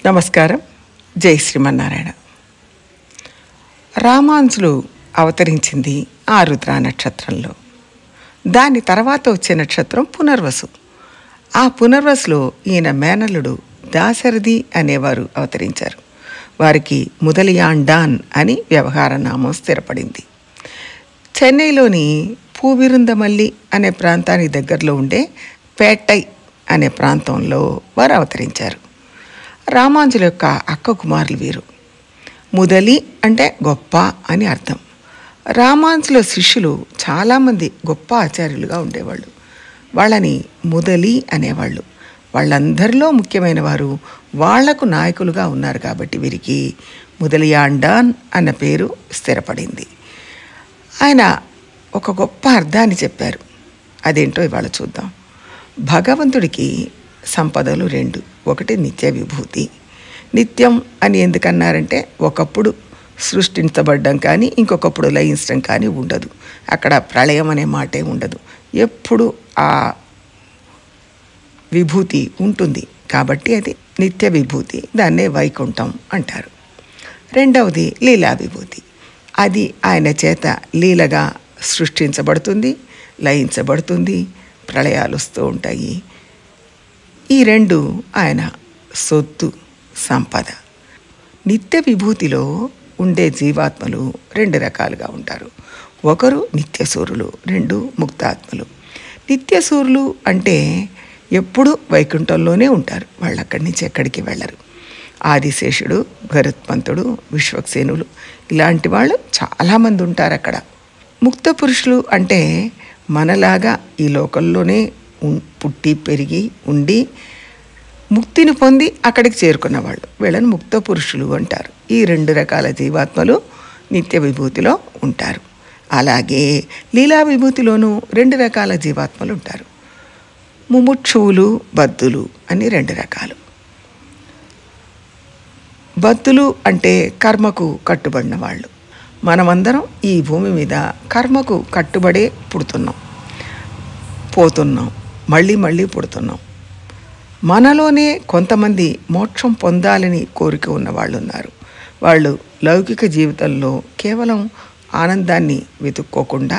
నమస్కారం. జై శ్రీమన్నారాయణ. రామానుజులు అవతరించింది ఆరుద్ర నక్షత్రంలో. దాని తర్వాత వచ్చే నక్షత్రం పునర్వసు. ఆ పునర్వసులో ఈయన మేనల్లుడు దాశరథి అనేవారు అవతరించారు. వారికి ముదలియాండాన్ అని వ్యవహార నామం స్థిరపడింది. చెన్నైలోని పూవిరుందమల్లి అనే ప్రాంతానికి దగ్గరలో ఉండే పేట్టై అనే ప్రాంతంలో వారు అవతరించారు. రామానుజుల యొక్క అక్క కుమారులు వీరు. ముదలి అంటే గొప్ప అని అర్థం. రామానుజుల శిష్యులు చాలామంది గొప్ప ఆచార్యులుగా ఉండేవాళ్ళు. వాళ్ళని ముదలి అనేవాళ్ళు. వాళ్ళందరిలో ముఖ్యమైన వారు వాళ్లకు నాయకులుగా ఉన్నారు కాబట్టి వీరికి ముదలియాండాన్ అన్న పేరు స్థిరపడింది. ఆయన ఒక గొప్ప అర్థాన్ని చెప్పారు. అదేంటో ఇవాళ చూద్దాం. భగవంతుడికి సంపదలు రెండు. ఒకటి నిత్య విభూతి. నిత్యం అని ఎందుకన్నారంటే ఒకప్పుడు సృష్టించబడ్డం కానీ ఇంకొకప్పుడు లయించడం కానీ ఉండదు. అక్కడ ప్రళయం అనే మాటే ఉండదు. ఎప్పుడు ఆ విభూతి ఉంటుంది కాబట్టి అది నిత్య విభూతి. దాన్నే వైకుంఠం అంటారు. రెండవది లీలా విభూతి. అది ఆయన చేత లీలగా సృష్టించబడుతుంది, లయించబడుతుంది, ప్రళయాలు వస్తూ ఉంటాయి. ఈ రెండు ఆయన సొత్తు, సంపద. నిత్య విభూతిలో ఉండే జీవాత్మలు రెండు రకాలుగా ఉంటారు. ఒకరు నిత్యసూరులు, రెండు ముక్తాత్మలు. నిత్యసూరులు అంటే ఎప్పుడూ వైకుంఠంలోనే ఉంటారు. వాళ్ళు అక్కడి నుంచి ఎక్కడికి వెళ్ళరు. ఆదిశేషుడు, గరుత్మంతుడు, విశ్వక్సేనులు ఇలాంటి వాళ్ళు చాలామంది ఉంటారు అక్కడ. ముక్త పురుషులు అంటే మనలాగా ఈ లోకంలోనే పుట్టి పెరిగి ఉండి ముక్తిని పొంది అక్కడికి చేరుకున్న వాళ్ళు. వీళ్ళని ముక్త పురుషులు అంటారు. ఈ రెండు రకాల జీవాత్మలు నిత్య విభూతిలో ఉంటారు. అలాగే లీలా విభూతిలోనూ రెండు రకాల జీవాత్మలు ఉంటారు. ముముక్షువులు, బద్ధులు అని రెండు రకాలు. బద్ధులు అంటే కర్మకు కట్టుబడిన వాళ్ళు. మనమందరం ఈ భూమి మీద కర్మకు కట్టుబడే పుడుతున్నాం, పోతున్నాం, మళ్ళీ మళ్ళీ పుడుతున్నాం. మనలోనే కొంతమంది మోక్షం పొందాలని కోరిక ఉన్న వాళ్ళు ఉన్నారు. వాళ్ళు లౌకిక జీవితంలో కేవలం ఆనందాన్ని వెతుక్కోకుండా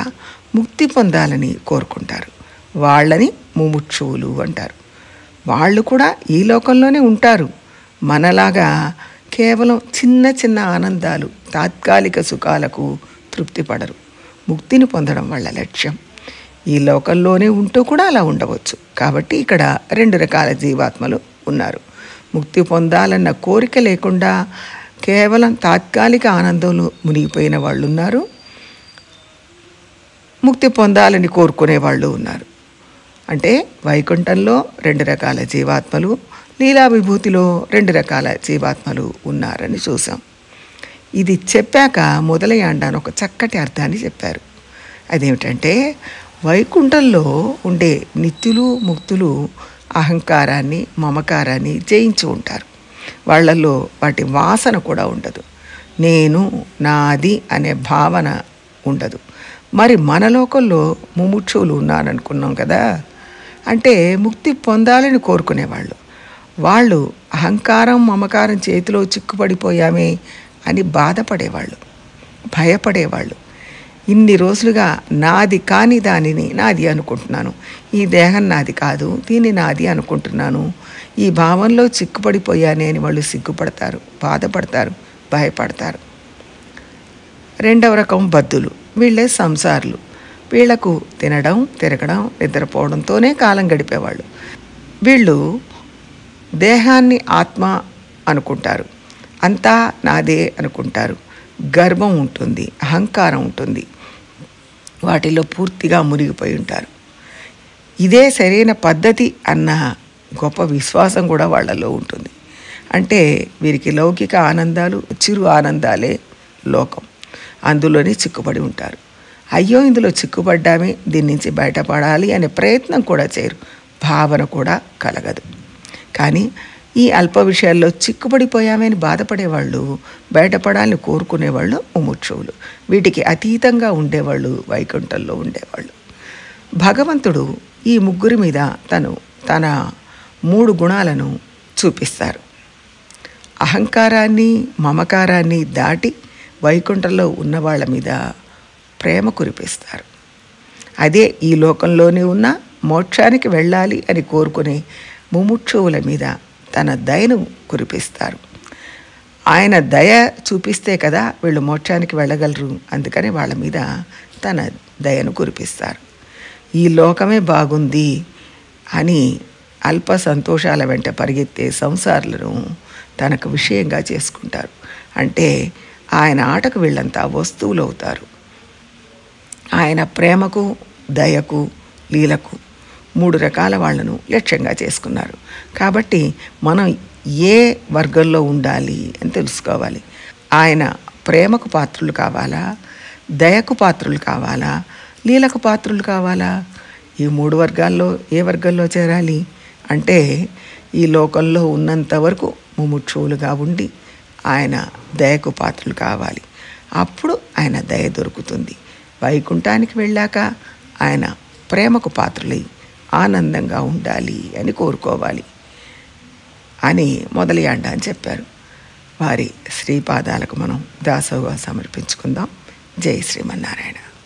ముక్తి పొందాలని కోరుకుంటారు. వాళ్ళని ముముక్షువులు అంటారు. వాళ్ళు కూడా ఈ లోకంలోనే ఉంటారు. మనలాగా కేవలం చిన్న చిన్న ఆనందాలు, తాత్కాలిక సుఖాలకు తృప్తి పడరు. ముక్తిని పొందడం వాళ్ళ లక్ష్యం. ఈ లోకంలోనే ఉంటూ కూడా అలా ఉండవచ్చు. కాబట్టి ఇక్కడ రెండు రకాల జీవాత్మలు ఉన్నారు. ముక్తి పొందాలన్న కోరిక లేకుండా కేవలం తాత్కాలిక ఆనందంలో మునిగిపోయిన వాళ్ళు ఉన్నారు. ముక్తి పొందాలని కోరుకునే వాళ్ళు ఉన్నారు. అంటే వైకుంఠంలో రెండు రకాల జీవాత్మలు, లీలా విభూతిలో రెండు రకాల జీవాత్మలు ఉన్నారని చూసాం. ఇది చెప్పాక మొదలయ్యాండాను ఒక చక్కటి అర్థాన్ని చెప్పారు. అదేమిటంటే వైకుంఠంలో ఉండే నిత్యులు, ముక్తులు అహంకారాన్ని, మమకారాన్ని జయించి ఉంటారు. వాళ్ళల్లో వాటి వాసన కూడా ఉండదు. నేను, నాది అనే భావన ఉండదు. మరి మన లోకంలో ముముక్షువులు ఉన్నారనుకున్నాం కదా. అంటే ముక్తి పొందాలని కోరుకునేవాళ్ళు. వాళ్ళు అహంకారం, మమకారం చేతిలో చిక్కుపడిపోయామే అని బాధపడేవాళ్ళు, భయపడేవాళ్ళు. ఇన్ని రోజులుగా నాది కాని దానిని నాది అనుకుంటున్నాను, ఈ దేహం నాది కాదు, దీన్ని నాది అనుకుంటున్నాను, ఈ భావంలో చిక్కుపడిపోయానే అని వాళ్ళు సిగ్గుపడతారు, బాధపడతారు, భయపడతారు. రెండవ రకం బద్ధులు. వీళ్ళే సంసారులు. వీళ్లకు తినడం, తిరగడం, నిద్రపోవడంతోనే కాలం గడిపేవాళ్ళు. వీళ్ళు దేహాన్ని ఆత్మ అనుకుంటారు, అంతా నాదే అనుకుంటారు. గర్వం ఉంటుంది, అహంకారం ఉంటుంది. వాటిలో పూర్తిగా మునిగిపోయి ఉంటారు. ఇదే సరైన పద్ధతి అన్న గొప్ప విశ్వాసం కూడా వాళ్ళలో ఉంటుంది. అంటే వీరికి లౌకిక ఆనందాలు చిరు ఆనందాలే లోకం. అందులోనే చిక్కుపడి ఉంటారు. అయ్యో ఇందులో చిక్కుపడ్డామే, దీని నుంచి బయటపడాలి అనే ప్రయత్నం కూడా చేయరు, భావన కూడా కలగదు. కానీ ఈ అల్ప విషయాల్లో చిక్కుపడిపోయామని బాధపడేవాళ్ళు, బయటపడాలని కోరుకునేవాళ్ళు ముముక్షువులు. వీటికి అతీతంగా ఉండేవాళ్ళు వైకుంఠంలో ఉండేవాళ్ళు. భగవంతుడు ఈ ముగ్గురి మీద తన 3 గుణాలను చూపిస్తారు. అహంకారాన్ని మమకారాన్ని దాటి వైకుంఠంలో ఉన్న వాళ్ళ మీద ప్రేమ కురిపిస్తారు. అదే ఈ లోకంలోనే ఉన్న మోక్షానికి వెళ్ళాలి అని కోరుకునే ముముక్షువుల మీద తన దయను కురిపిస్తారు. ఆయన దయ చూపిస్తే కదా వీళ్ళు మోక్షానికి వెళ్ళగలరు. అందుకని వాళ్ళ మీద తన దయను కురిపిస్తారు. ఈ లోకమే బాగుంది అని అల్ప సంతోషాల వెంట పరిగెత్తే సంసారులను తనకు విషయంగా చేసుకుంటారు. అంటే ఆయన ఆటకు వీళ్ళంతా వస్తువులు అవుతారు. ఆయన ప్రేమకు, దయకు, లీలకు 3 రకాల వాళ్లను లక్ష్యంగా చేసుకున్నారు. కాబట్టి మనం ఏ వర్గంలో ఉండాలి అని తెలుసుకోవాలి. ఆయన ప్రేమకు పాత్రులు కావాలా, దయకు పాత్రులు కావాలా, లీలకు పాత్రులు కావాలా? ఈ 3 వర్గాల్లో ఏ వర్గంలో చేరాలి అంటే ఈ లోకంలో ఉన్నంత వరకు ముముక్షువులుగా ఉండి ఆయన దయకు పాత్రలు కావాలి. అప్పుడు ఆయన దయ దొరుకుతుంది. వైకుంఠానికి వెళ్ళాక ఆయన ప్రేమకు పాత్రలై ఆనందంగా ఉండాలి అని కోరుకోవాలి అని మొదలయ్యాండ అని చెప్పారు. వారి శ్రీపాదాలకు మనం దాసోగా సమర్పించుకుందాం. జై శ్రీమన్నారాయణ.